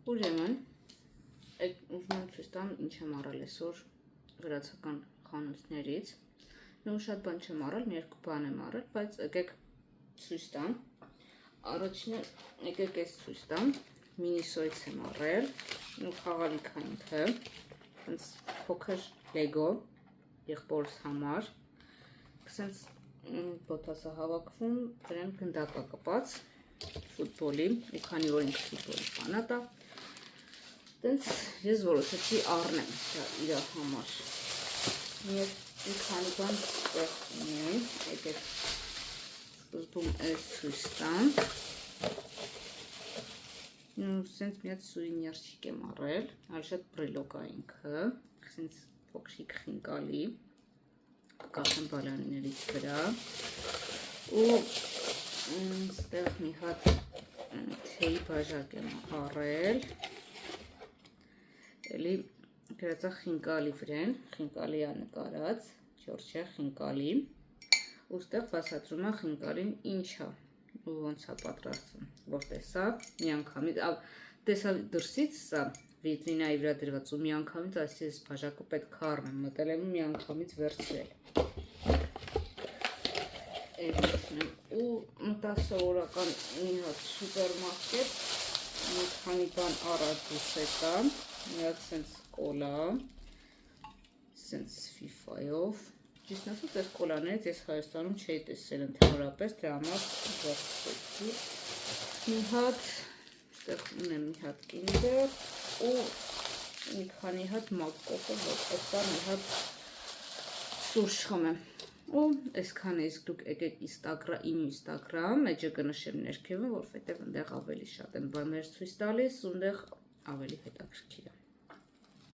Ուրեմն, ուզում եմ ցույց տամ ինչ եմ առել այսօր վրացական խանութներից։ Ու շատ բան չեմ առել, մի երկու բան եմ առել, բայց եկեք ցույց տամ։ Առաջինը եկեք այս ցույց տամ։ Մինիսոյց եմ առել, ու խաղալիք է ինքը, այնց փոքր լեգո եղբորս համար։ Սենց բոթասա հավաքվում, դրան գնդակա կպած ֆուտբոլի, ու քանի որ ինքը ֆուտբոլի ֆանատ է, տենց ես որոշեցի առնեմ իր համար։ Եվ մի քանի բան ստեղ ունեմ, եկեք սկզբում այս ցույց տամ։ Սենց մի հատ սուվենիրчик եմ առել, այլ շատ բրելոկ է ինքը, սենց փոքրիկ խինկալի, կախեմ բալաններից վրա, ու ստեղ մի հատ թեյ բաժակ եմ առել, էլի գրածա խինկալի վրեն, խինկալի է նկարած, Ջորջիա խինկալի, ու ստեղ բացատրում է խինկալին ինչ է, ու ոնց է պատրաստվում, որ տեսա, միանգամից, տեսա դրսից սա վիտրինայի վրա դրված, ու միանգամից ասի ես բաժակը պետք է առնեմ, մտել եմ միանգամից վերցրել։ Ու մտասովորական մի հատ սուպերմարկետ, մի քանի բան առած դուրս եկա, մի հատ սենց կոլա, սենց FIFA-ով, ճիշտ ասած այս կոլաներից ես Հայաստանում չէի տեսել ընդհանրապես, դրա համար վերցրեցի, մի հատ, ստեղ ունեմ մի հատ կինդեր, ու մի քանի հատ մակկոկը, որպես դա մի հատ սուրճ խմեմ։ Ու այսքան է, իսկ դուք եկեք իմ Instagram, էջը կնշեմ ներքևում, որովհետև այնտեղ ավելի շատ եմ բաներ ցույց տալիս, ու այնտեղ ավելի հետաքրքիր է։